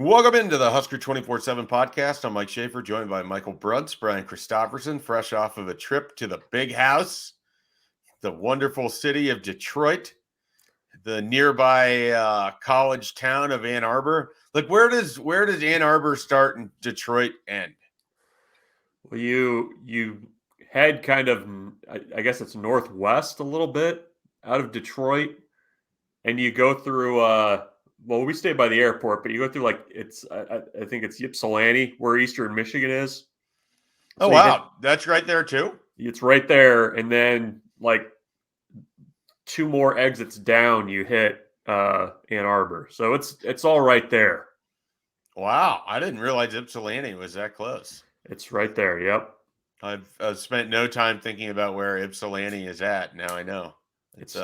Welcome into the Husker247 Podcast. I'm Mike Schaefer, joined by Michael Bruntz, Brian Christopherson, fresh off of a trip to the big house, the wonderful city of Detroit, the nearby college town of Ann Arbor. Like, where does Ann Arbor start and Detroit end? Well, you head kind of, I guess it's northwest a little bit out of Detroit, and you go through. Well, we stay by the airport, but you go through I think it's Ypsilanti, where Eastern Michigan is. Oh, wow. That's right there too? It's right there. And then like 2 more exits down, you hit Ann Arbor. So it's all right there. Wow. I didn't realize Ypsilanti was that close. It's right there. Yep. I've spent no time thinking about where Ypsilanti is at. Now I know. It's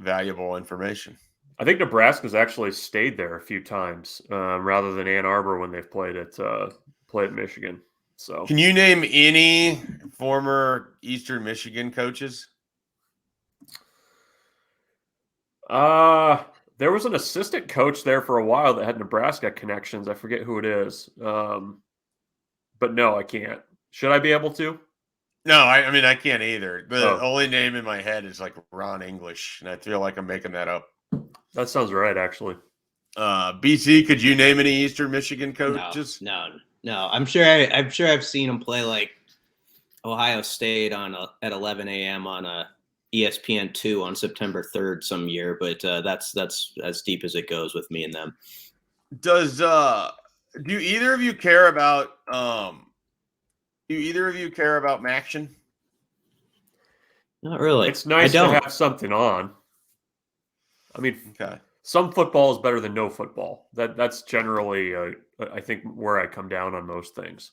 valuable information. I think Nebraska's actually stayed there a few times rather than Ann Arbor when they've played at Michigan. So, can you name any former Eastern Michigan coaches? There was an assistant coach there for a while that had Nebraska connections. I forget who it is. But no, I can't. Should I be able to? No, I mean, I can't either. The only name in my head is like Ron English, and I feel like I'm making that up. That sounds right, actually. BC, could you name any Eastern Michigan coaches? No. I'm sure I've seen them play like Ohio State at 11 a.m. on a ESPN2 on September 3rd some year, but that's as deep as it goes with me and them. Do either of you care about Maction? Not really. It's nice to have something on. I mean, okay. Some football is better than no football. That's generally, I think, where I come down on most things.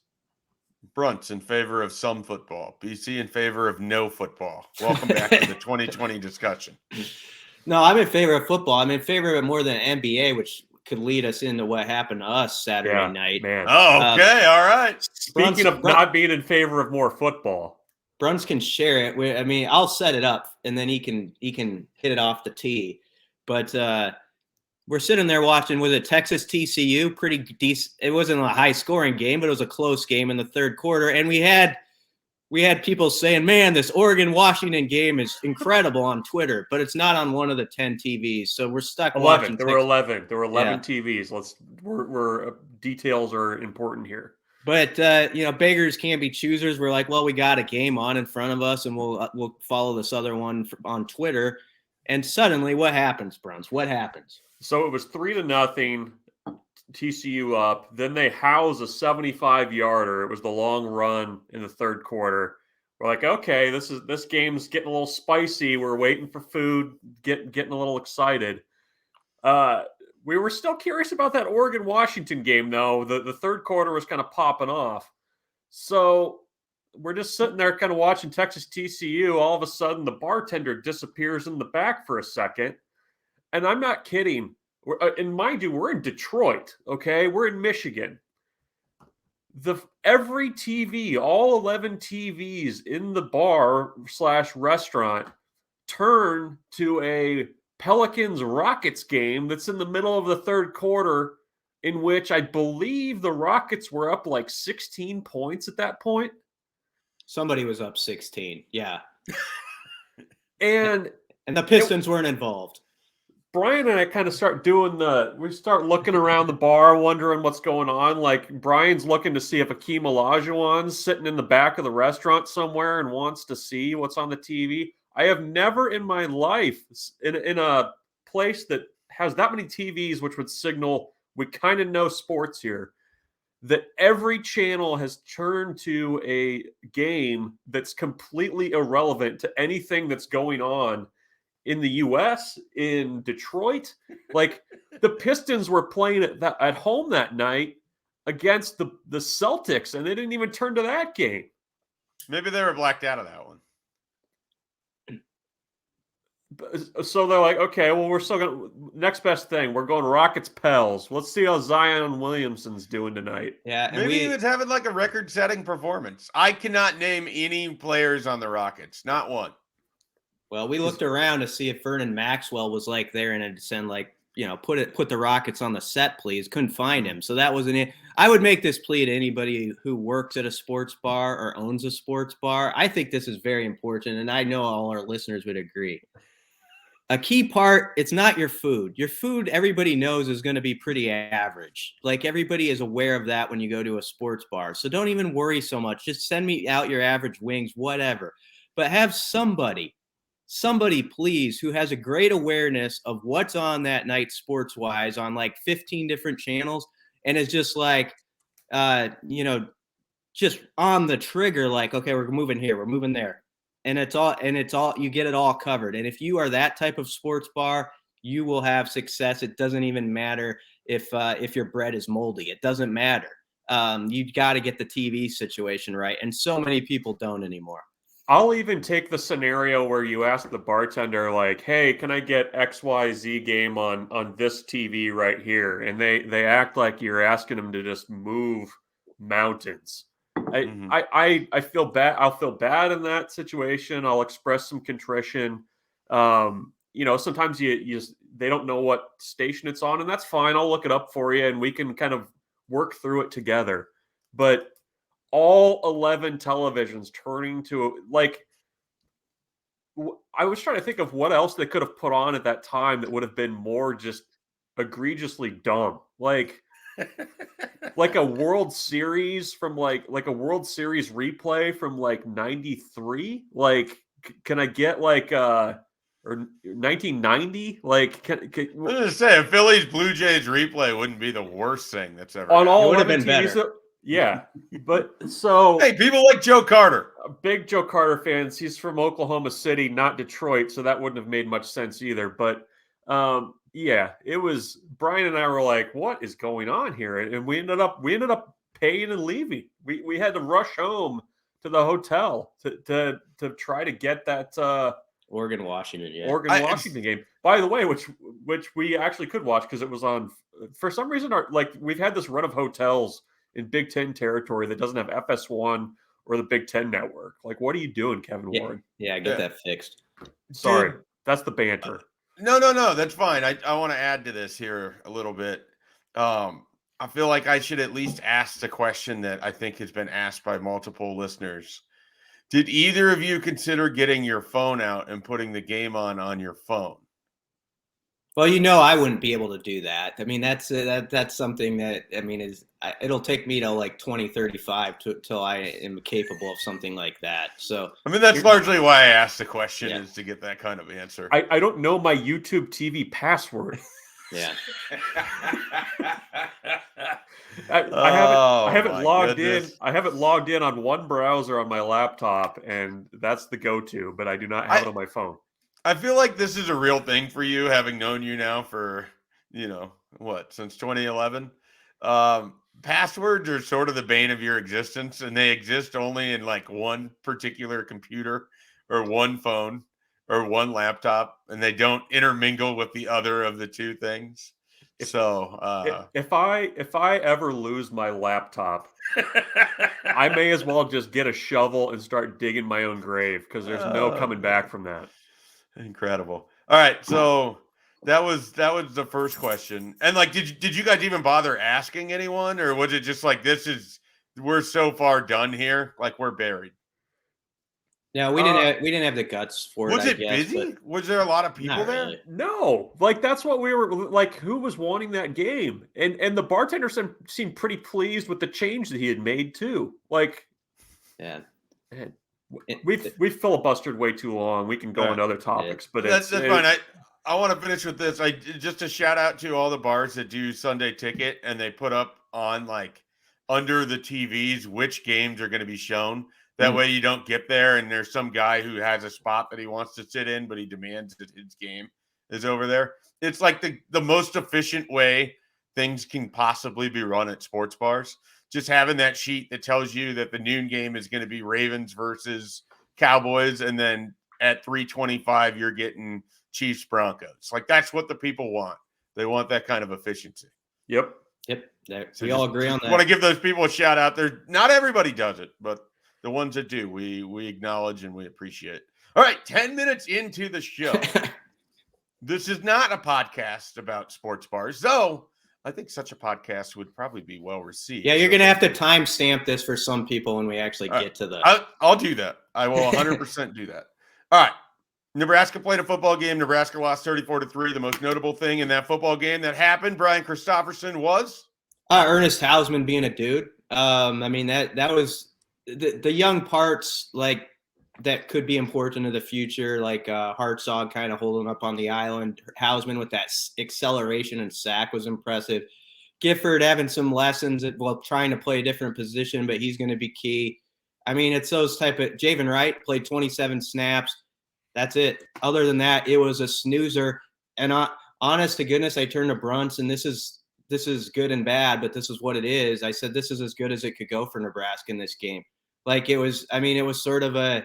Bruntz in favor of some football. BC in favor of no football. Welcome back to the 2020 discussion. No, I'm in favor of football. I'm in favor of it more than NBA, which could lead us into what happened to us Saturday night. Man. Oh, okay. All right. Speaking of not being in favor of more football. Bruntz can share it. I'll set it up, and then he can hit it off the tee. But we're sitting there watching with a Texas TCU, pretty decent. It wasn't a high-scoring game, but it was a close game in the third quarter. And we had people saying, "Man, this Oregon-Washington game is incredible" on Twitter, but it's not on one of the 10 TVs. So we're stuck 11. watching. There were 11. There were 11 TVs. We're details are important here. But beggars can't be choosers. We're like, well, we got a game on in front of us, and we'll follow this other one on Twitter. And suddenly, what happens, Bruntz? What happens? So it was 3-0, TCU up. Then they house a 75-yarder. It was the long run in the third quarter. We're like, okay, this game's getting a little spicy. We're waiting for food, getting a little excited. We were still curious about that Oregon-Washington game, though. The third quarter was kind of popping off. So we're just sitting there kind of watching Texas TCU. All of a sudden, the bartender disappears in the back for a second. And I'm not kidding. And mind you, we're in Detroit, okay? We're in Michigan. Every TV, all 11 TVs in the bar/restaurant turn to a Pelicans-Rockets game that's in the middle of the third quarter, in which I believe the Rockets were up like 16 points at that point. Somebody was up 16, yeah. and the Pistons weren't involved. Brian and I kind of start looking around the bar, wondering what's going on. Like, Brian's looking to see if Akeem Olajuwon's sitting in the back of the restaurant somewhere and wants to see what's on the TV. I have never in my life, in a place that has that many TVs, which would signal we kind of know sports here, that every channel has turned to a game that's completely irrelevant to anything that's going on in the U.S., in Detroit. Like, the Pistons were playing at home that night against the Celtics, and they didn't even turn to that game. Maybe they were blacked out of that one. So they're like, okay, well, we're still going to – next best thing, we're going Rockets-Pels. Let's see how Zion Williamson's doing tonight. Yeah, and maybe he was having like a record-setting performance. I cannot name any players on the Rockets. Not one. Well, we looked around to see if Vernon Maxwell was like there and it'd send like put the Rockets on the set, please. Couldn't find him. So that wasn't it. I would make this plea to anybody who works at a sports bar or owns a sports bar. I think this is very important, and I know all our listeners would agree. A key part, it's not your food. Your food, everybody knows, is going to be pretty average. Like, everybody is aware of that when you go to a sports bar. So don't even worry so much. Just send me out your average wings, whatever. But have somebody please, who has a great awareness of what's on that night sports-wise on like 15 different channels, and is just like, just on the trigger, like, okay, we're moving here, we're moving there. And it's all, you get it all covered. And if you are that type of sports bar, you will have success. It doesn't even matter if your bread is moldy. It doesn't matter. You got to get the TV situation right. And so many people don't anymore. I'll even take the scenario where you ask the bartender, like, hey, can I get XYZ game on this TV right here? And they act like you're asking them to just move mountains. I feel bad. I'll feel bad in that situation. I'll express some contrition. Sometimes they don't know what station it's on, and that's fine. I'll look it up for you, and we can kind of work through it together. But all 11 televisions turning to, like, I was trying to think of what else they could have put on at that time that would have been more just egregiously dumb. Like a World Series from like a World Series replay from like 93. Like, can I get like or 1990? Like, I was gonna say, a Phillies Blue Jays replay wouldn't be the worst thing that's ever on happened. all It would have 11 been TVs. better. Yeah, but so Hey, people like Joe Carter. Big Joe Carter fans. He's from Oklahoma City, not Detroit, so that wouldn't have made much sense either. But yeah, it was. Brian and I were like, "What is going on here?" And we ended up paying and leaving. We had to rush home to the hotel to try to get that Oregon Washington Washington game. By the way, which we actually could watch because it was on. For some reason, we've had this run of hotels in Big Ten territory that doesn't have FS1 or the Big Ten network. Like, what are you doing, Kevin Warren? Yeah, get that fixed. Sorry, that's the banter. No, that's fine. I want to add to this here a little bit. I feel like I should at least ask the question that I think has been asked by multiple listeners. Did either of you consider getting your phone out and putting the game on your phone? Well, I wouldn't be able to do that. I mean, that's something that, I mean, it'll take me to like 2035 till I am capable of something like that. So, I mean, that's largely why I asked the question, is to get that kind of answer. I don't know my YouTube TV password. Yeah. I haven't logged in. I haven't logged in on one browser on my laptop, and that's the go-to, but I do not have it on my phone. I feel like this is a real thing for you, having known you now for, since 2011. Passwords are sort of the bane of your existence, and they exist only in like one particular computer or one phone or one laptop, and they don't intermingle with the other of the two things. If I ever lose my laptop, I may as well just get a shovel and start digging my own grave, because there's no coming back from that. Incredible. All right, so that was the first question. And like, did you guys even bother asking anyone, or was it just like, we're so far done here, like we're buried? No, we didn't have the guts for it. Was it busy? Was there a lot of people there? Really. No, like that's what we were like. Who was wanting that game? And the bartender seemed pretty pleased with the change that he had made too. Like, yeah. We've filibustered way too long. We can go on other topics, but that's fine. I want to finish with this. Just a shout out to all the bars that do Sunday Ticket, and they put up on like under the TVs which games are going to be shown. That way you don't get there and there's some guy who has a spot that he wants to sit in, but he demands that his game is over there. It's like the most efficient way things can possibly be run at sports bars. Just having that sheet that tells you that the noon game is going to be Ravens versus Cowboys, and then at 3:25 you're getting Chiefs Broncos. Like, that's what the people want. They want that kind of efficiency. Yep. We all agree on that. I want to give those people a shout out. Not everybody does it, but the ones that do, we acknowledge and we appreciate. All right, 10 minutes into the show. This is not a podcast about sports bars, though I think such a podcast would probably be well received. Yeah, you're going to have to timestamp this for some people when we actually get to the... I'll do that. I will 100% do that. All right. Nebraska played a football game. Nebraska lost 34-3. The most notable thing in that football game that happened, Brian Christopherson, was? Ernest Hausman being a dude. I mean, that was the young parts, like, that could be important in the future, like Hartzog kind of holding up on the island. Hausman with that acceleration and sack was impressive. Gifford having some lessons trying to play a different position, but he's going to be key. I mean, it's those type of... Javen Wright played 27 snaps. That's it. Other than that, it was a snoozer. And honest to goodness, I turned to Bruntz, and this is good and bad, but this is what it is. I said, this is as good as it could go for Nebraska in this game. Like it was sort of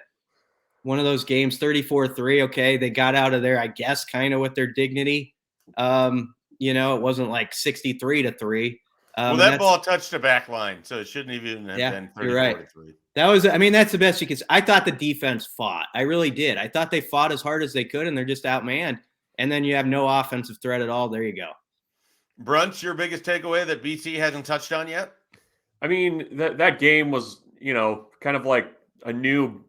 one of those games, 34-3. Okay. They got out of there, I guess, kind of with their dignity. It wasn't like 63-3. Well, that ball touched the back line, so it shouldn't even have been 34-3. You're right. That's the best you could say. I thought the defense fought. I really did. I thought they fought as hard as they could, and they're just outmanned. And then you have no offensive threat at all. There you go. Bruntz, your biggest takeaway that BC hasn't touched on yet? I mean, that game was, kind of like a new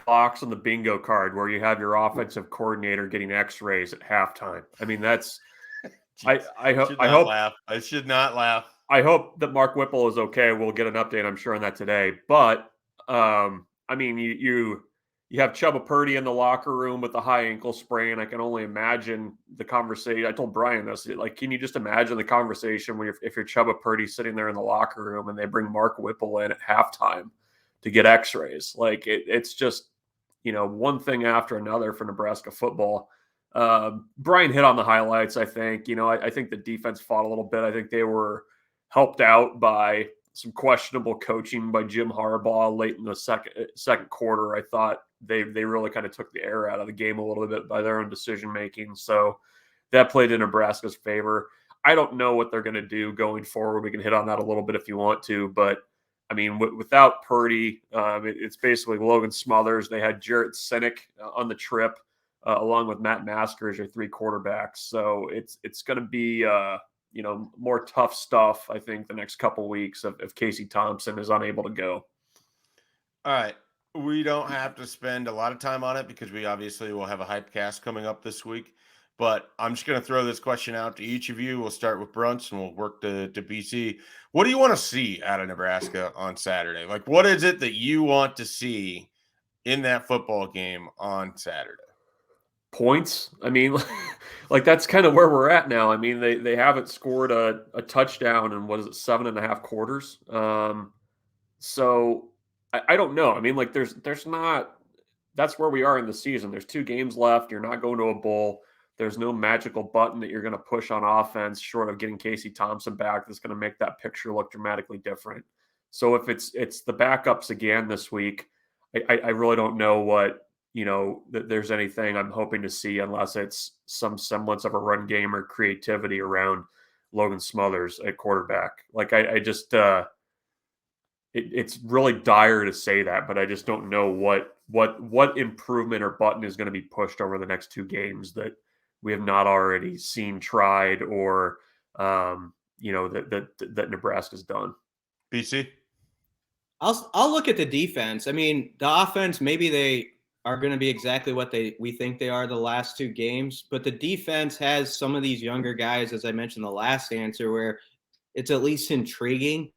box on the bingo card where you have your offensive coordinator getting x-rays at halftime. I mean, that's I should not laugh. I hope that Mark Whipple is okay. We'll get an update, I'm sure, on that today. But I mean, you have Chubba Purdy in the locker room with the high ankle sprain. I can only imagine the conversation. I told Brian this. Like, can you just imagine the conversation when if you're Chubba Purdy sitting there in the locker room and they bring Mark Whipple in at halftime to get x-rays? Like, it's just, one thing after another for Nebraska football. Brian hit on the highlights, I think. I think the defense fought a little bit. I think they were helped out by some questionable coaching by Jim Harbaugh late in the second quarter. I thought they really kind of took the air out of the game a little bit by their own decision making. So that played in Nebraska's favor. I don't know what they're going to do going forward. We can hit on that a little bit if you want to, but I mean, without Purdy, it's basically Logan Smothers. They had Jarrett Sinek on the trip, along with Matt Masker as your three quarterbacks. So it's going to be more tough stuff, I think, the next couple weeks if Casey Thompson is unable to go. All right. We don't have to spend a lot of time on it because we obviously will have a hype cast coming up this week. But I'm just going to throw this question out to each of you. We'll start with Bruntz and we'll work to BC. What do you want to see out of Nebraska on Saturday? Like, what is it that you want to see in that football game on Saturday? Points. I mean, like that's kind of where we're at now. I mean, they haven't scored a touchdown in 7.5 quarters. So I don't know. I mean, like there's not. That's where we are in the season. There's 2 games left. You're not going to a bowl. There's no magical button that you're going to push on offense short of getting Casey Thompson back that's going to make that picture look dramatically different. So if it's the backups again this week, I really don't know what. That there's anything I'm hoping to see unless it's some semblance of a run game or creativity around Logan Smothers at quarterback. Like I just, it's really dire to say that, but I just don't know what improvement or button is going to be pushed over the next 2 games that we have not already seen tried or, that Nebraska's done. BC? I'll look at the defense. I mean, the offense, maybe they are going to be exactly what we think they are the last 2 games. But the defense has some of these younger guys, as I mentioned the last answer, where it's at least intriguing.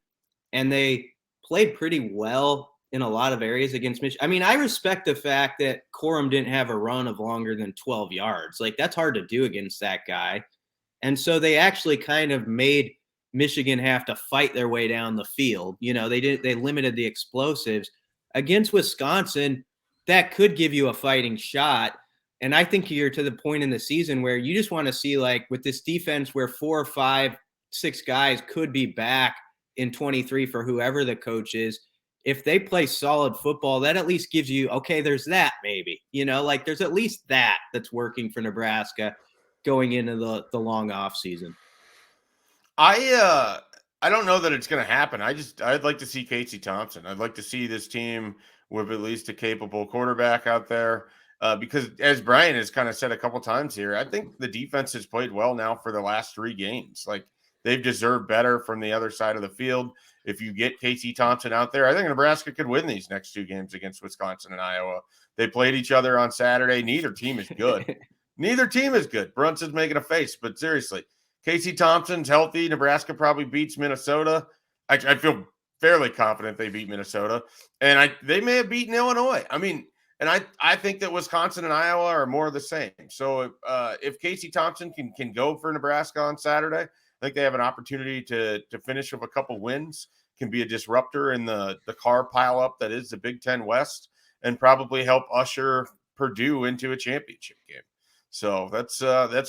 And they played pretty well in a lot of areas against Michigan. I mean, I respect the fact that Corum didn't have a run of longer than 12 yards. Like, that's hard to do against that guy. And so they actually kind of made Michigan have to fight their way down the field. They limited the explosives. Against Wisconsin, that could give you a fighting shot. And I think you're to the point in the season where you just want to see, like, with this defense where 4, 5, 6 guys could be back in 23 for whoever the coach is. If they play solid football, that at least gives you, okay, there's that maybe, like there's at least that's working for Nebraska going into the long off season. I don't know that it's going to happen. I'd like to see Casey Thompson. I'd like to see this team with at least a capable quarterback out there. because as Brian has kind of said a couple times here, I think the defense has played well now for the last 3 games. Like, they've deserved better from the other side of the field. If you get Casey Thompson out there, I think Nebraska could win these next 2 games against Wisconsin and Iowa. They played each other on Saturday. Neither team is good. Neither team is good. Bruntz is making a face, but seriously, Casey Thompson's healthy. Nebraska probably beats Minnesota. I feel fairly confident they beat Minnesota, and they may have beaten Illinois. I mean, and I think that Wisconsin and Iowa are more of the same. So if Casey Thompson can go for Nebraska on Saturday, I think they have an opportunity to finish with a couple wins, can be a disruptor in the car pileup that is the Big Ten West, and probably help usher Purdue into a championship game. So that's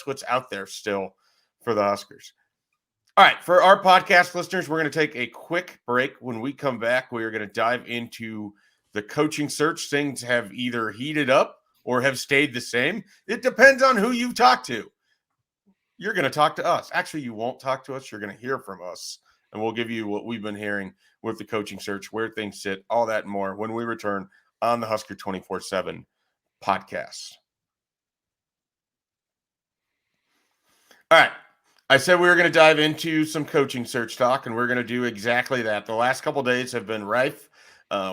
what's out there still for the Huskers. All right, for our podcast listeners, we're going to take a quick break. When we come back, we are going to dive into the coaching search. Things have either heated up or have stayed the same. It depends on who you talk to. You're going to talk to us. Actually, you won't talk to us. You're going to hear from us, and we'll give you what we've been hearing with the coaching search, where things sit, all that and more when we return on the Husker247 podcast. All right. I said we were going to dive into some coaching search talk, and we're going to do exactly that. The last couple of days have been rife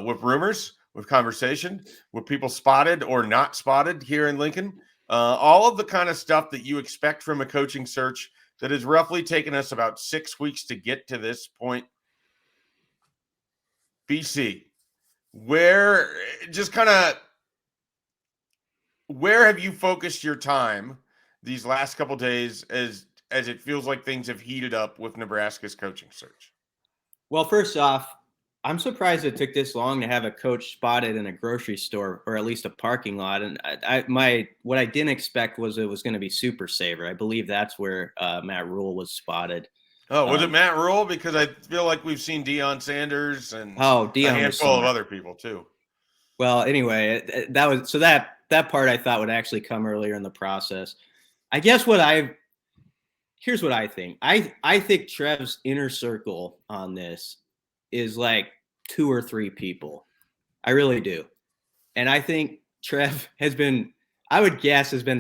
with rumors, with conversation, with people spotted or not spotted here in Lincoln. All of the kind of stuff that you expect from a coaching search that has roughly taken us about 6 weeks to get to this point. BC, where have you focused your time these last couple of days as it feels like things have heated up with Nebraska's coaching search? Well, first off, I'm surprised it took this long to have a coach spotted in a grocery store or at least a parking lot. And what I didn't expect was it was going to be Super Saver. I believe that's where Matt Rhule was spotted. Oh, was it Matt Rhule? Because I feel like we've seen Deion Sanders and a handful of other people too. Well, anyway, that part I thought would actually come earlier in the process. I guess here's what I think. I think Trev's inner circle on this is like 2 or 3 people. I really do. And I think Trev has been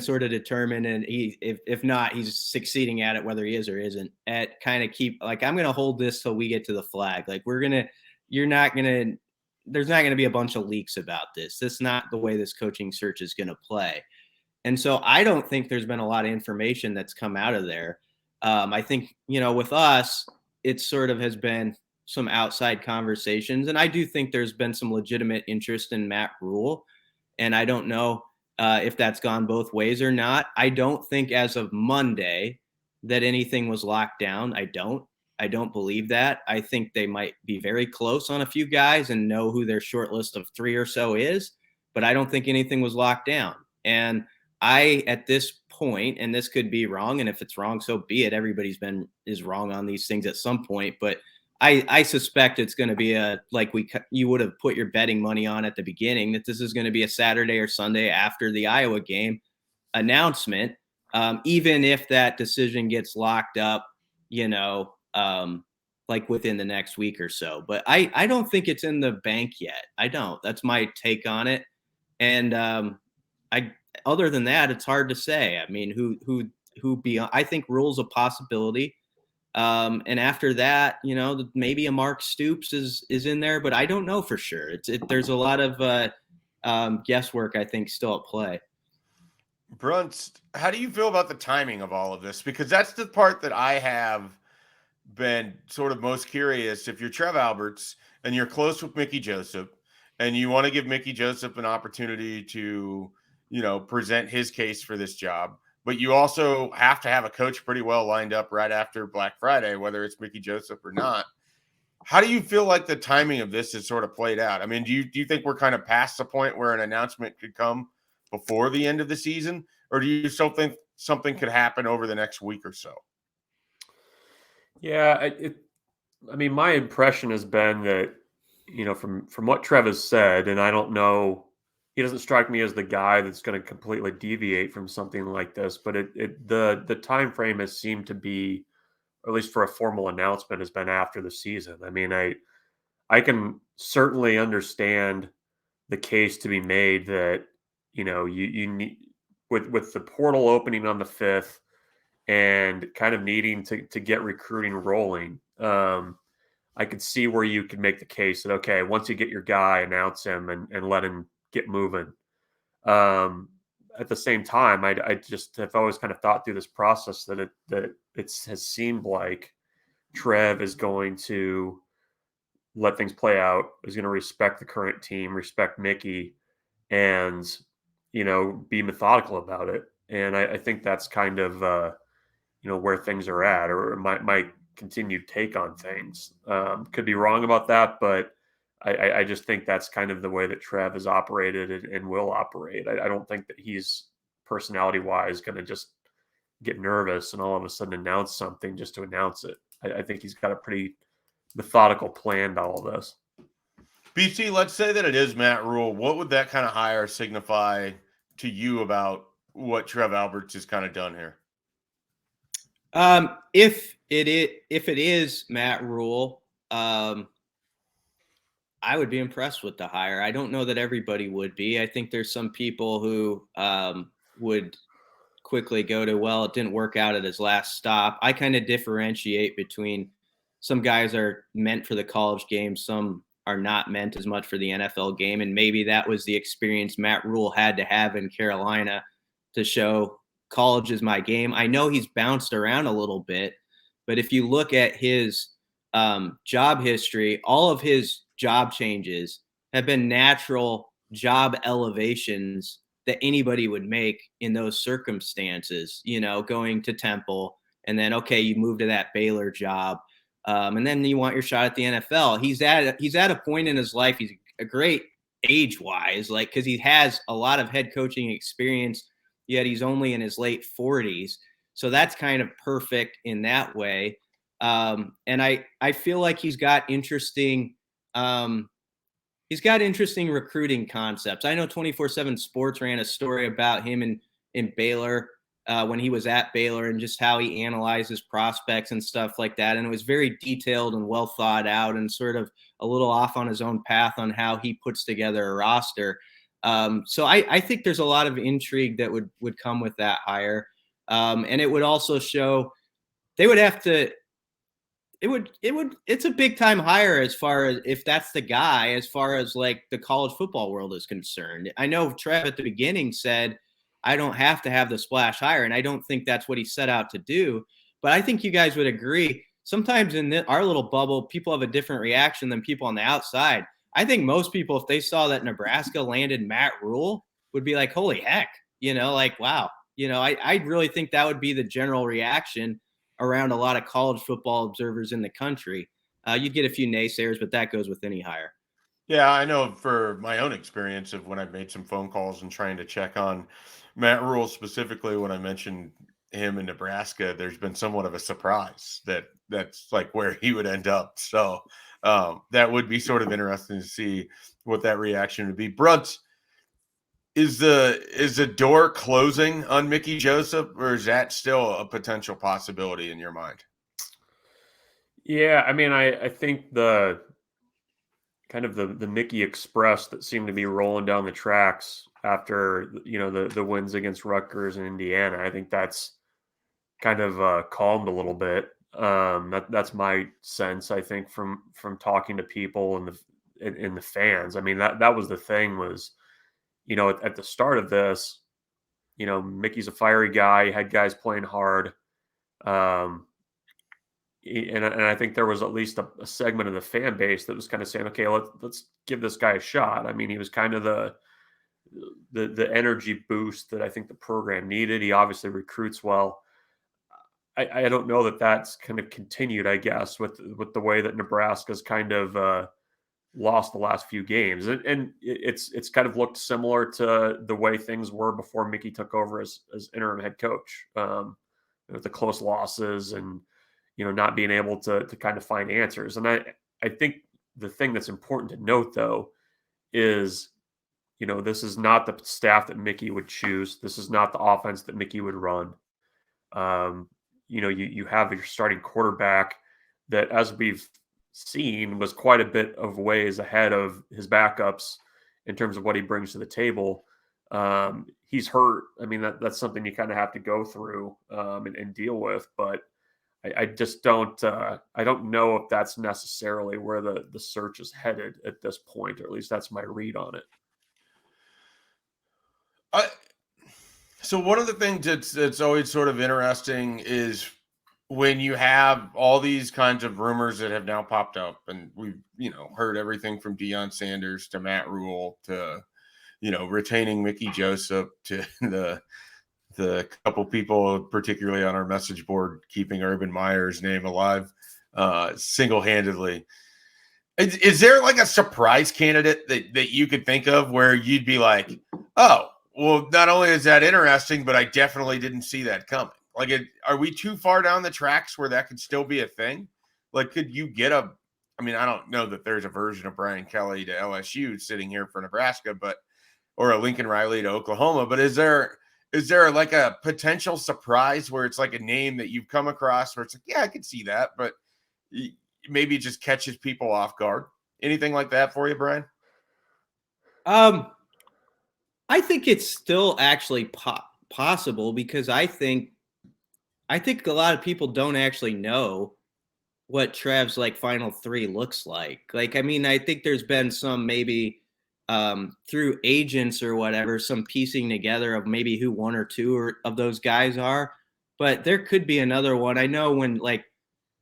sort of determined, and if not, he's succeeding at it, whether he is or isn't, at kind of I'm going to hold this till we get to the flag. Like, there's not going to be a bunch of leaks about this. That's not the way this coaching search is going to play. And so I don't think there's been a lot of information that's come out of there. I think, with us, it sort of has been some outside conversations. And I do think there's been some legitimate interest in Matt Rhule. And I don't know if that's gone both ways or not. I don't think as of Monday that anything was locked down. I don't believe that. I think they might be very close on a few guys and know who their short list of 3 or so is, but I don't think anything was locked down. And at this point, and this could be wrong, and if it's wrong, so be it. Everybody's is wrong on these things at some point, but I suspect it's going to be you would have put your betting money on at the beginning, that this is going to be a Saturday or Sunday after the Iowa game announcement, even if that decision gets locked up, like within the next week or so. But I don't think it's in the bank yet. I don't. That's my take on it. And other than that, it's hard to say. I mean, who beyond? I think Rhule's a possibility. And after that, maybe a Mark Stoops is in there, but I don't know for sure. There's a lot of guesswork, I think, still at play. Bruntz, how do you feel about the timing of all of this? Because that's the part that I have been sort of most curious. If you're Trev Alberts and you're close with Mickey Joseph and you want to give Mickey Joseph an opportunity to, present his case for this job, but you also have to have a coach pretty well lined up right after Black Friday, whether it's Mickey Joseph or not. How do you feel like the timing of this is sort of played out? I mean, do you think we're kind of past the point where an announcement could come before the end of the season, or do you still think something could happen over the next week or so? Yeah, my impression has been that, from what Trev has said, and I don't know, he doesn't strike me as the guy that's going to completely deviate from something like this, but the time frame has seemed to be, or at least for a formal announcement, has been after the season. I mean, I can certainly understand the case to be made that, you need with the portal opening on the 5th and kind of needing to get recruiting rolling. I could see where you could make the case that, okay, once you get your guy, announce him and let him get moving. At the same time, I just have always kind of thought through this process that it has seemed like Trev is going to let things play out, is going to respect the current team, respect Mickey, and, be methodical about it. And I think that's kind of, where things are at, or my continued take on things. Could be wrong about that, but I just think that's kind of the way that Trev has operated and will operate. I don't think that he's personality-wise going to just get nervous and all of a sudden announce something just to announce it. I think he's got a pretty methodical plan to all of this. BC, let's say that it is Matt Rhule. What would that kind of hire signify to you about what Trev Alberts has kind of done here? If it is Matt Rhule, I would be impressed with the hire. I don't know that everybody would be. I think there's some people who would quickly go to, well, it didn't work out at his last stop. I kind of differentiate between some guys are meant for the college game, some are not meant as much for the NFL game. And maybe that was the experience Matt Rhule had to have in Carolina to show college is my game. I know he's bounced around a little bit, but if you look at his job history, all of his job changes have been natural job elevations that anybody would make in those circumstances, going to Temple and then, okay, you move to that Baylor job. And then you want your shot at the NFL. He's at a point in his life. He's a great age wise, cause he has a lot of head coaching experience, yet he's only in his late 40s. So that's kind of perfect in that way. And I feel like he's got interesting recruiting concepts. I know 247 Sports ran a story about him in Baylor when he was at Baylor and just how he analyzes prospects and stuff like that. And it was very detailed and well thought out and sort of a little off on his own path on how he puts together a roster. So I think there's a lot of intrigue that would come with that hire. And it would also show they would have to, it's a big time hire as far as if that's the guy, as far as the college football world is concerned. I know Trev at the beginning said, I don't have to have the splash hire. And I don't think that's what he set out to do, but I think you guys would agree. Sometimes in our little bubble, people have a different reaction than people on the outside. I think most people, if they saw that Nebraska landed Matt Rhule, would be like, holy heck, wow. I really think that would be the general reaction around a lot of college football observers in the country. You'd get a few naysayers, but that goes with any hire. Yeah, I know for my own experience of when I've made some phone calls and trying to check on Matt Rhule specifically, when I mentioned him in Nebraska, there's been somewhat of a surprise that's where he would end up. So that would be sort of interesting to see what that reaction would be. Bruntz, is the door closing on Mickey Joseph, or is that still a potential possibility in your mind? Yeah, I mean, I think the kind of the Mickey Express that seemed to be rolling down the tracks after the wins against Rutgers and Indiana, I think that's kind of calmed a little bit. That's my sense. I think from talking to people and the fans. I mean, that was the thing was, at the start of this, Mickey's a fiery guy. He had guys playing hard. And I think there was at least a segment of the fan base that was kind of saying, okay, let's give this guy a shot. I mean, he was kind of the energy boost that I think the program needed. He obviously recruits well. I don't know that that's kind of continued, I guess, with the way that Nebraska's kind of lost the last few games. And it's kind of looked similar to the way things were before Mickey took over as interim head coach, with the close losses and, not being able to kind of find answers. And I think the thing that's important to note, though, is, this is not the staff that Mickey would choose. This is not the offense that Mickey would run. You have your starting quarterback that, as we've seen, was quite a bit of ways ahead of his backups in terms of what he brings to the table. He's hurt. I mean, that's something you kind of have to go through and deal with. But I just don't. I don't know if that's necessarily where the search is headed at this point, or at least that's my read on it. So one of the things that's always sort of interesting is when you have all these kinds of rumors that have now popped up, and we've heard everything from Deion Sanders to Matt Rhule to retaining Mickey Joseph to the couple people, particularly on our message board, keeping Urban Meyer's name alive single-handedly. Is there like a surprise candidate that you could think of where you'd be like, oh, well, not only is that interesting, but I definitely didn't see that coming? Like, are we too far down the tracks where that could still be a thing? Like, could you get I don't know that there's a version of Brian Kelly to LSU sitting here for Nebraska, or a Lincoln Riley to Oklahoma, but is there like a potential surprise where it's like a name that you've come across where it's like, yeah, I could see that, but maybe it just catches people off guard? Anything like that for you, Brian? I think it's still actually possible, because I think a lot of people don't actually know what Trev's like final three looks like. Like, I mean, I think there's been some maybe through agents or whatever, some piecing together of maybe who one or two of those guys are, but there could be another one. I know when like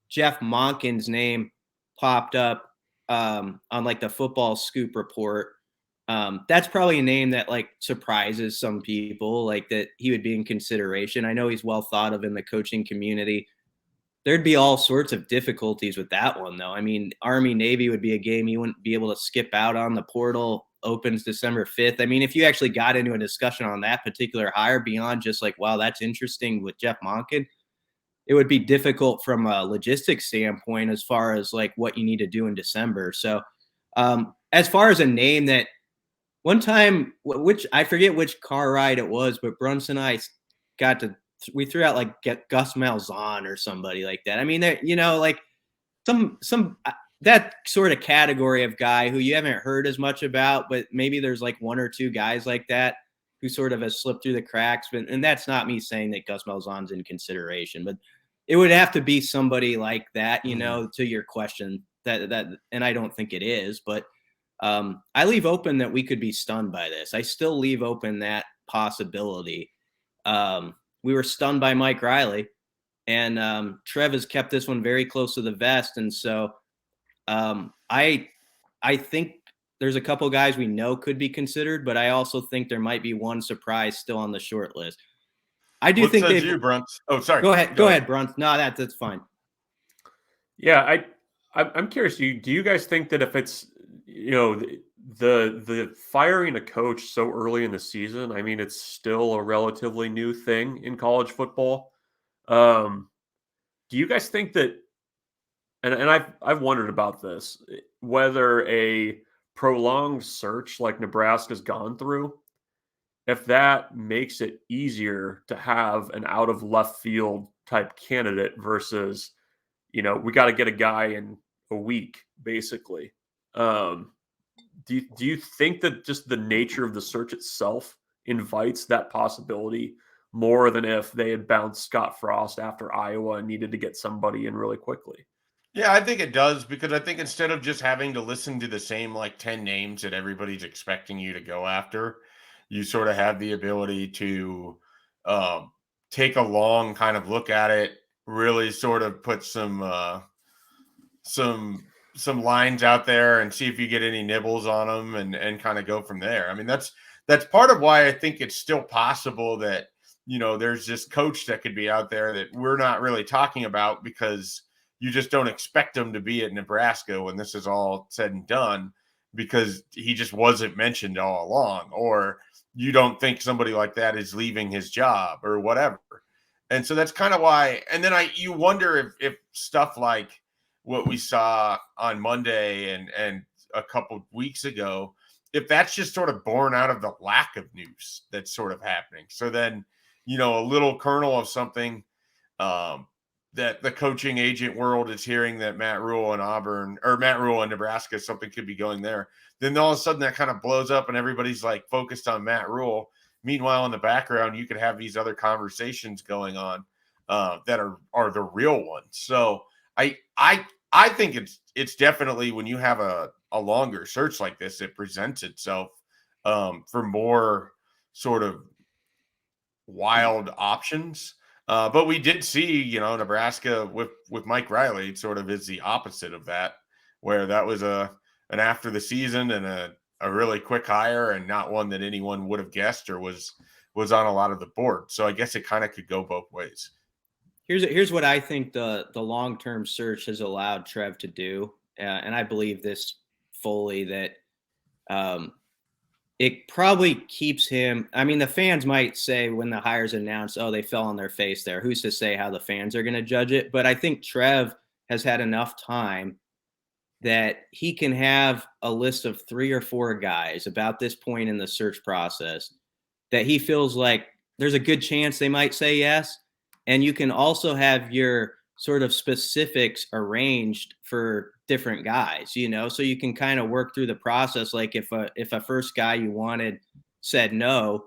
Jeff Monken's name popped up on like the Football Scoop report, that's probably a name that like surprises some people, like that he would be in consideration. I know he's well thought of in the coaching community. There'd be all sorts of difficulties with that one, though. I mean, Army Navy would be a game you wouldn't be able to skip out on. The portal opens December 5th. I mean, if you actually got into a discussion on that particular hire beyond just like, wow, that's interesting with Jeff Monken, it would be difficult from a logistics standpoint as far as like what you need to do in December. So as far as a name that one time, which I forget which car ride it was, but Bruntz and I we threw out like Gus Malzahn or somebody like that. I mean, like some that sort of category of guy who you haven't heard as much about, but maybe there's like one or two guys like that who sort of has slipped through the cracks. And that's not me saying that Gus Malzahn's in consideration, but it would have to be somebody like that, to your question that, and I don't think it is, but I leave open that we could be stunned by this. I still leave open that possibility. We were stunned by Mike Riley, and Trev has kept this one very close to the vest. And so I think there's a couple guys we know could be considered, but I also think there might be one surprise still on the short list. I do think they've you, Bruntz. Oh, sorry. Go ahead, Bruntz. No, that's fine. Yeah, I'm curious. Do you guys think that if it's the firing a coach so early in the season, I mean, it's still a relatively new thing in college football. Do you guys think that, and I've wondered about this, whether a prolonged search like Nebraska's gone through, if that makes it easier to have an out of left field type candidate versus, we got to get a guy in a week, basically. Do you think that just the nature of the search itself invites that possibility more than if they had bounced Scott Frost after Iowa and needed to get somebody in really quickly? Yeah, I think it does, because I think instead of just having to listen to the same like 10 names that everybody's expecting you to go after, you sort of have the ability to take a long kind of look at it, really sort of put some lines out there and see if you get any nibbles on them and kind of go from there. I mean, that's part of why I think it's still possible that, there's this coach that could be out there that we're not really talking about, because you just don't expect him to be at Nebraska when this is all said and done, because he just wasn't mentioned all along, or you don't think somebody like that is leaving his job or whatever. And so that's kind of why. And then you wonder if stuff like what we saw on Monday and a couple weeks ago, if that's just sort of born out of the lack of news that's sort of happening. So then, a little kernel of something that the coaching agent world is hearing that Matt Rhule in Nebraska, something could be going there. Then all of a sudden that kind of blows up and everybody's like focused on Matt Rhule. Meanwhile, in the background, you could have these other conversations going on that are the real ones. So I think it's definitely, when you have a longer search like this, it presents itself for more sort of wild options. But we did see, Nebraska with Mike Rhule, it sort of is the opposite of that, where that was an after the season and a really quick hire, and not one that anyone would have guessed or was on a lot of the board. So I guess it kind of could go both ways. Here's what I think the long-term search has allowed Trev to do, and I believe this fully, that it probably keeps him. I mean, the fans might say when the hire's announced, oh, they fell on their face there. Who's to say how the fans are going to judge it? But I think Trev has had enough time that he can have a list of 3 or 4 guys about this point in the search process that he feels like there's a good chance they might say yes. And you can also have your sort of specifics arranged for different guys, so you can kind of work through the process. Like if a first guy you wanted said no,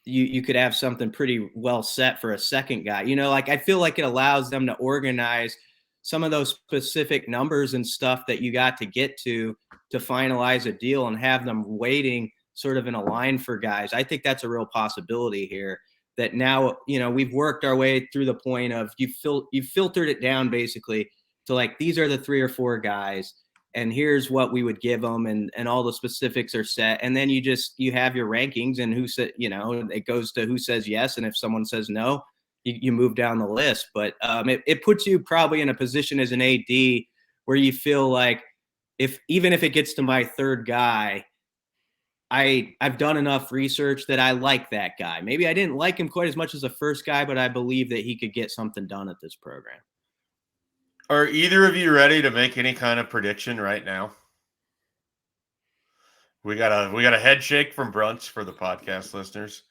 you could have something pretty well set for a second guy. Like I feel like it allows them to organize some of those specific numbers and stuff that you got to get to finalize a deal and have them waiting sort of in a line for guys. I think that's a real possibility here, that now, we've worked our way through the point of you've filtered it down basically to like, these are the 3 or 4 guys and here's what we would give them. And all the specifics are set. And then you have your rankings, and who said, it goes to who says yes. And if someone says no, you move down the list. But it puts you probably in a position as an AD where you feel like even if it gets to my 3rd guy, I've done enough research that I like that guy. Maybe I didn't like him quite as much as the first guy, but I believe that he could get something done at this program. Are either of you ready to make any kind of prediction right now? We got a head shake from Bruntz for the podcast listeners.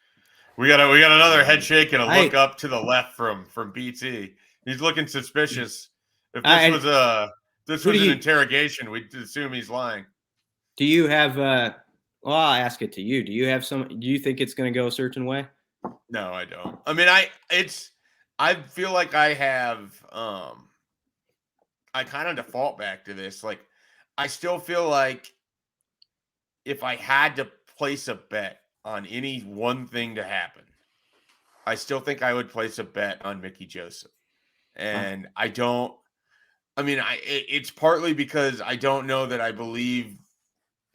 We got another head shake and a look up to the left from BT. He's looking suspicious. If this was an interrogation, we'd assume he's lying. Do you have well, I'll ask it to you. Do you think it's going to go a certain way? No, I don't. I mean, I feel like I have I kind of default back to this. Like, I still feel like if I had to place a bet on any one thing to happen, I still think I would place a bet on Mickey Joseph. And it's partly because I don't know that I believe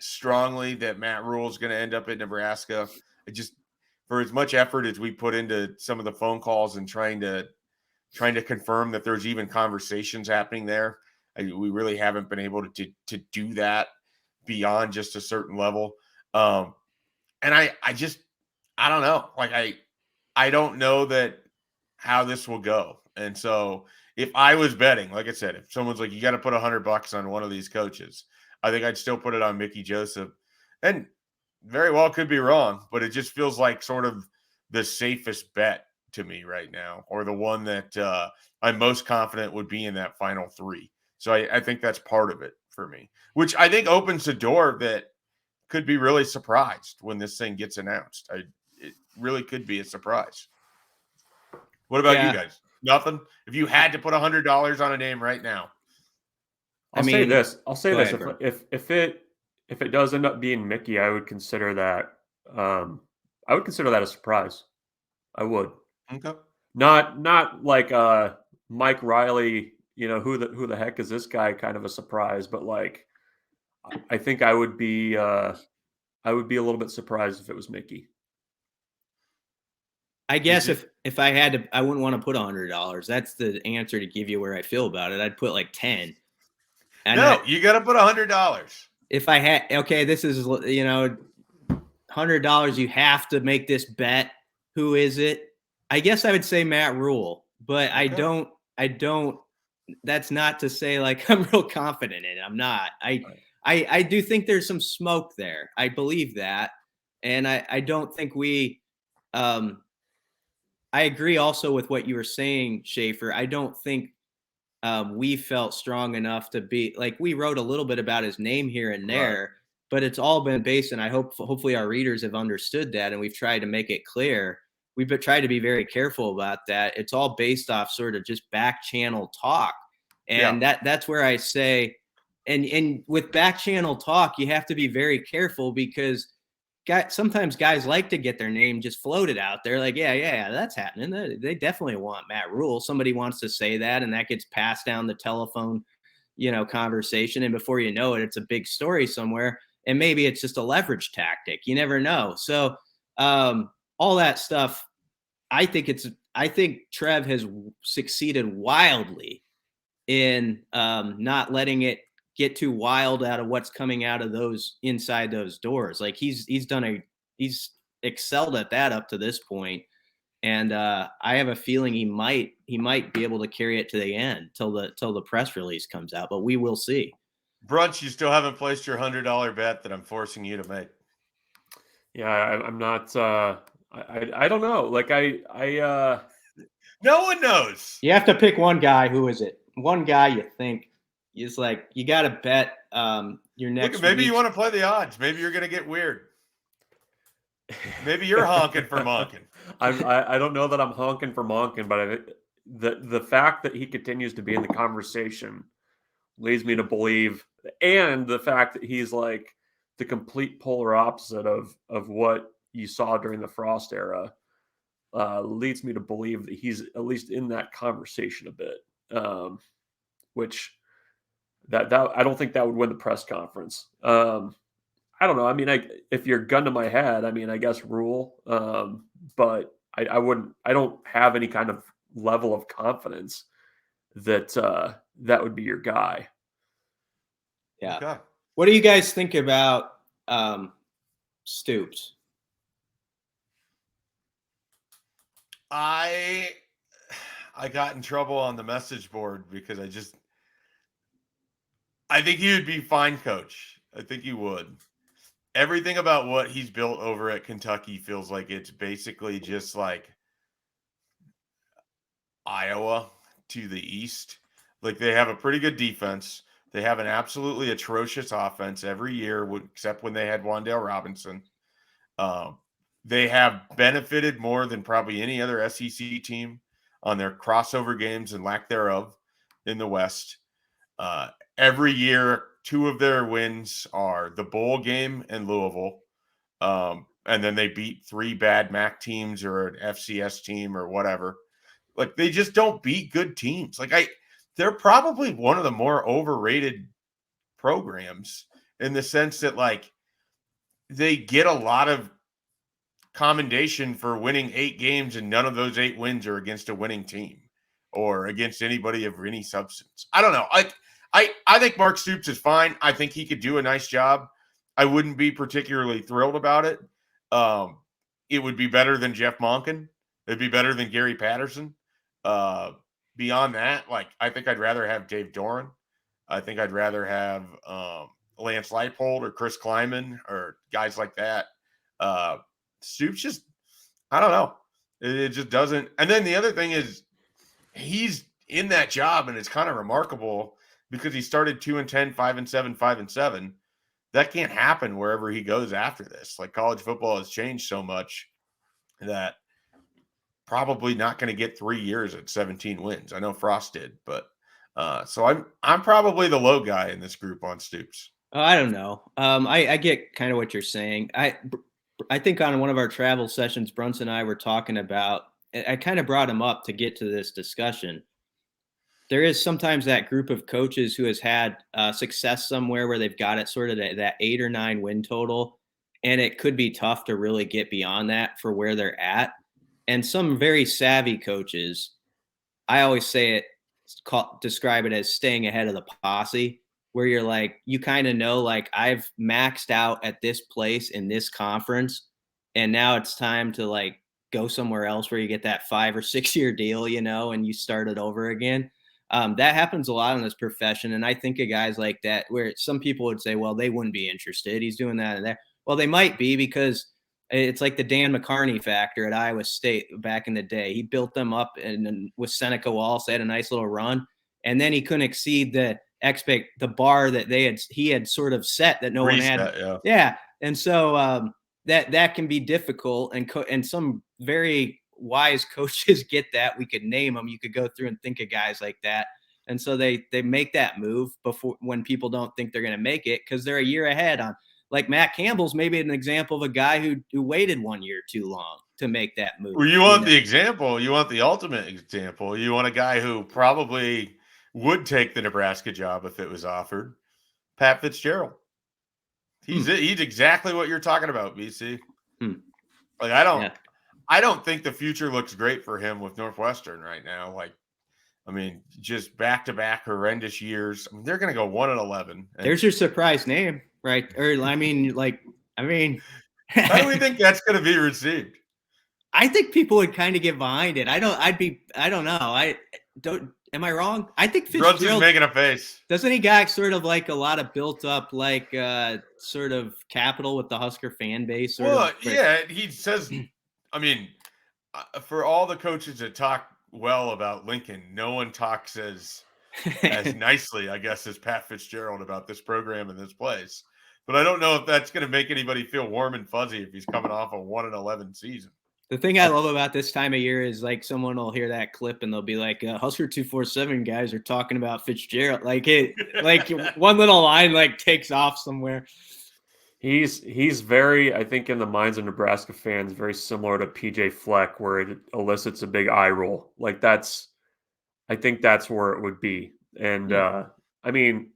strongly that Matt Rhule is going to end up at Nebraska. For as much effort as we put into some of the phone calls and trying to confirm that there's even conversations happening there, we really haven't been able to do that beyond just a certain level. And I don't know. Like I don't know that how this will go. And so if I was betting, like I said, if someone's like, you got to put $100 on one of these coaches, I think I'd still put it on Mickey Joseph. And very well could be wrong, but it just feels like sort of the safest bet to me right now, or the one that I'm most confident would be in that final 3. So I think that's part of it for me, which I think opens the door that could be really surprised when this thing gets announced. It really could be a surprise. What about you guys? Nothing? If you had to put $100 on a name right now. I'll say this. If it does end up being Mickey, I would consider that a surprise. I would. Okay. Not like Mike Rhule, who the heck is this guy kind of a surprise, but like I think I would be a little bit surprised if it was Mickey. I guess if I had to, I wouldn't want to put $100. That's the answer to give you where I feel about it. I'd put like 10. And you got to put $100. If I had, okay, this is, $100, you have to make this bet. Who is it? I guess I would say Matt Rhule, but I don't, that's not to say like I'm real confident in it. I'm not. I do think there's some smoke there. I believe that. And I don't think I agree also with what you were saying, Schaefer. I don't think we felt strong enough to be like, we wrote a little bit about his name here and there, but it's all been based, and hopefully our readers have understood that, and we've tried to make it clear. We've tried to be very careful about that. It's all based off sort of just back channel talk. And that's where I say, and with back channel talk, you have to be very careful because sometimes guys like to get their name just floated out there. Like, yeah, that's happening. They definitely want Matt Rhule. Somebody wants to say that, and that gets passed down the telephone, conversation. And before you know it, it's a big story somewhere. And maybe it's just a leverage tactic. You never know. So all that stuff, I think Trev has succeeded wildly in not letting it get too wild out of what's coming out of those inside those doors. Like he's excelled at that up to this point. And I have a feeling he might be able to carry it to the end till the press release comes out, but we will see. Bruntz, you still haven't placed your $100 bet that I'm forcing you to make. Yeah, I'm not. I don't know. Like no one knows. You have to pick one guy. Who is it? One guy you think is like you got to bet your next. Look, maybe you want to play the odds. Maybe you're going to get weird. Maybe you're honking for monking. I don't know that I'm honking for monking, but the fact that he continues to be in the conversation leads me to believe, and the fact that he's like the complete polar opposite of what you saw during the Frost era leads me to believe that he's at least in that conversation a bit, which that I don't think that would win the press conference. I don't know. I mean, if you're gun to my head, I mean, I guess Rhule, but I wouldn't. I don't have any kind of level of confidence that that would be your guy. Yeah. Okay. What do you guys think about Stoops? I got in trouble on the message board because I think he would be fine coach. I think he would. Everything about what he's built over at Kentucky feels like it's basically just like Iowa to the east. Like they have a pretty good defense. They have an absolutely atrocious offense every year, except when they had Wan'Dale Robinson. They have benefited more than probably any other SEC team on their crossover games and lack thereof in the West. Every year, two of their wins are the bowl game and Louisville. And then they beat three bad MAC teams or an FCS team or whatever. Like they just don't beat good teams. They're probably one of the more overrated programs in the sense that like they get a lot of commendation for winning 8 games and none of those 8 wins are against a winning team or against anybody of any substance. I don't know. I think Mark Stoops is fine. I think he could do a nice job. I wouldn't be particularly thrilled about it. It would be better than Jeff Monken. It'd be better than Gary Patterson. Beyond that, like I think I'd rather have Dave Doran. I think I'd rather have Lance Leipold or Chris Kleiman or guys like that. Stoops just, I don't know. It just doesn't. And then the other thing is he's in that job, and it's kind of remarkable because he started 2-10, 5-7, 5-7. That can't happen wherever he goes after this. Like college football has changed so much that probably not going to get 3 years at 17 wins. I know Frost did, but so I'm probably the low guy in this group on Stoops. I don't know. I get kind of what you're saying. I think on one of our travel sessions, Bruntz and I were talking about, I kind of brought him up to get to this discussion. There is sometimes that group of coaches who has had success somewhere where they've got it sort of that 8 or 9 win total, and it could be tough to really get beyond that for where they're at. And some very savvy coaches, I always say it, describe it as staying ahead of the posse, where you're like, you kind of know, like I've maxed out at this place in this conference, and now it's time to like go somewhere else where you get that 5 or 6 year deal, and you start it over again. That happens a lot in this profession. And I think of guys like that, where some people would say, well, they wouldn't be interested. He's doing that and that. Well, they might be, because it's like the Dan McCarney factor at Iowa State back in the day. He built them up and with Seneca Wallace, they had a nice little run. And then he couldn't exceed the the bar that he had sort of set that no one had. Yeah. And so that can be difficult, and some very wise coaches get that. We could name them. You could go through and think of guys like that. And so they make that move before, when people don't think they're going to make it, because they're a year ahead on. Like Matt Campbell's maybe an example of a guy who waited 1 year too long to make that move. Well, you want the example. You want the ultimate example. You want a guy who probably would take the Nebraska job if it was offered. Pat Fitzgerald. He's exactly what you're talking about, BC. Like, I don't think the future looks great for him with Northwestern right now. Like, I mean, just back-to-back horrendous years. I mean, they're going to go 1-11. There's your surprise name, right? Or how do we think that's going to be received? I think people would kind of get behind it. I don't know. Am I wrong? I think Fitzgerald Bruntz is making a face. Doesn't he got sort of like a lot of built up, like sort of capital with the Husker fan base? Yeah, he says, I mean, for all the coaches that talk well about Lincoln, no one talks as nicely, I guess, as Pat Fitzgerald about this program and this place. But I don't know if that's going to make anybody feel warm and fuzzy if he's coming off a 1-11 season. The thing I love about this time of year is, like, someone will hear that clip and they'll be like, Husker247 guys are talking about Fitzgerald. Like one little line like takes off somewhere. He's very, I think, in the minds of Nebraska fans, very similar to PJ Fleck, where it elicits a big eye roll. Like, I think that's where it would be. And I mean,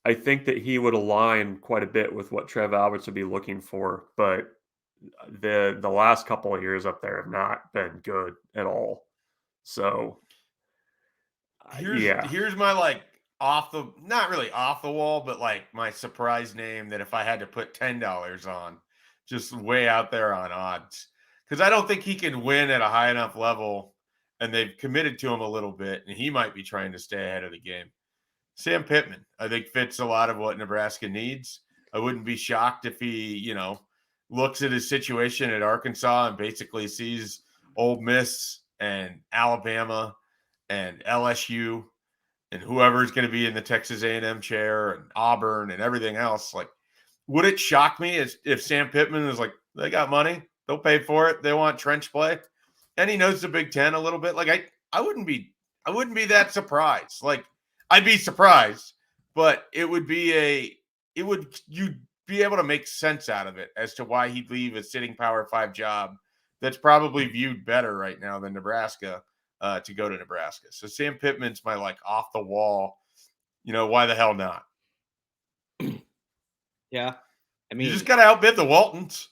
I think that he would align quite a bit with what Trev Alberts would be looking for, but the last couple of years up there have not been good at all. So here's my, like, not really off the wall, but like my surprise name that if I had to put $10 on, just way out there on odds, because I don't think he can win at a high enough level, and they've committed to him a little bit, and he might be trying to stay ahead of the game. Sam Pittman, I think, fits a lot of what Nebraska needs. I wouldn't be shocked if he, looks at his situation at Arkansas and basically sees Ole Miss and Alabama and LSU and whoever's going to be in the Texas A&M chair and Auburn and everything else. Like, would it shock me if Sam Pittman was like, they got money, they'll pay for it, they want trench play, and he knows the Big Ten a little bit? Like, I wouldn't be that surprised. Like, I'd be surprised, but you'd be able to make sense out of it as to why he'd leave a sitting Power 5 job that's probably viewed better right now than Nebraska to go to Nebraska. So Sam Pittman's my, like, off the wall, why the hell not? Yeah. I mean, you just got to outbid the Waltons.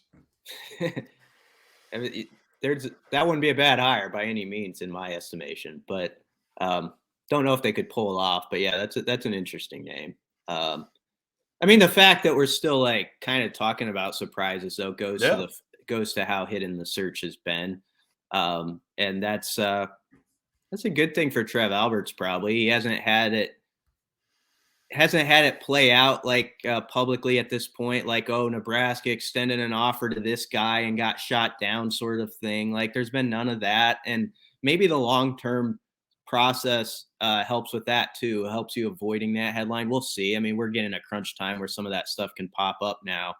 I mean, that wouldn't be a bad hire by any means in my estimation, but don't know if they could pull it off. But yeah, that's an interesting name. I mean, the fact that we're still, like, kind of talking about surprises, though, goes to how hidden the search has been, and that's a good thing for Trev Alberts. Probably he hasn't had it play out like publicly at this point, like, oh, Nebraska extended an offer to this guy and got shot down, sort of thing. Like, there's been none of that, and maybe the long-term process helps with that too. It helps you avoiding that headline. We'll see. I mean, we're getting a crunch time where some of that stuff can pop up now,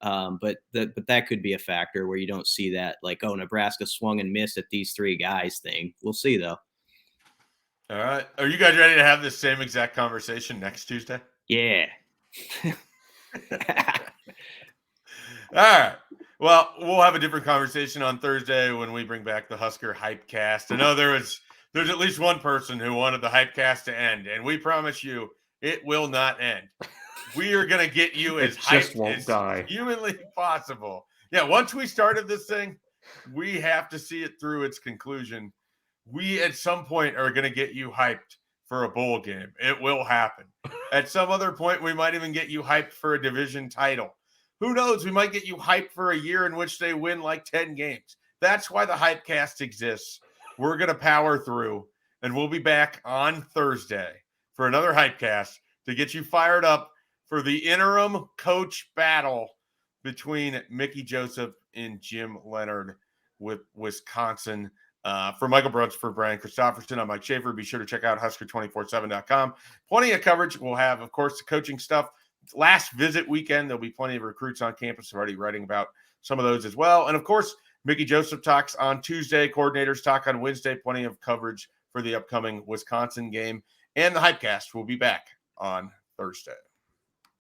but that could be a factor where you don't see that, like, oh, Nebraska swung and missed at these three guys thing. We'll see, though. All right, are you guys ready to have this same exact conversation next Tuesday? Yeah. All right. Well, we'll have a different conversation on Thursday when we bring back the Husker Hypecast. I know there's at least one person who wanted the Hypecast to end, and we promise you it will not end. We are going to get you as hyped as humanly possible. Yeah, once we started this thing, we have to see it through its conclusion. We, at some point, are going to get you hyped for a bowl game. It will happen. At some other point, we might even get you hyped for a division title. Who knows? We might get you hyped for a year in which they win like 10 games. That's why the Hypecast exists. We're going to power through, and we'll be back on Thursday for another Hypecast to get you fired up for the interim coach battle between Mickey Joseph and Jim Leonard with Wisconsin For Michael Bruntz, for Brian Christopherson, I'm Mike Schaefer. Be sure to check out Husker247.com. Plenty of coverage. We'll have, of course, the coaching stuff. Last visit weekend, there'll be plenty of recruits on campus. Already writing about some of those as well. And, of course, Mickey Joseph talks on Tuesday. Coordinators talk on Wednesday. Plenty of coverage for the upcoming Wisconsin game. And the Hypecast will be back on Thursday.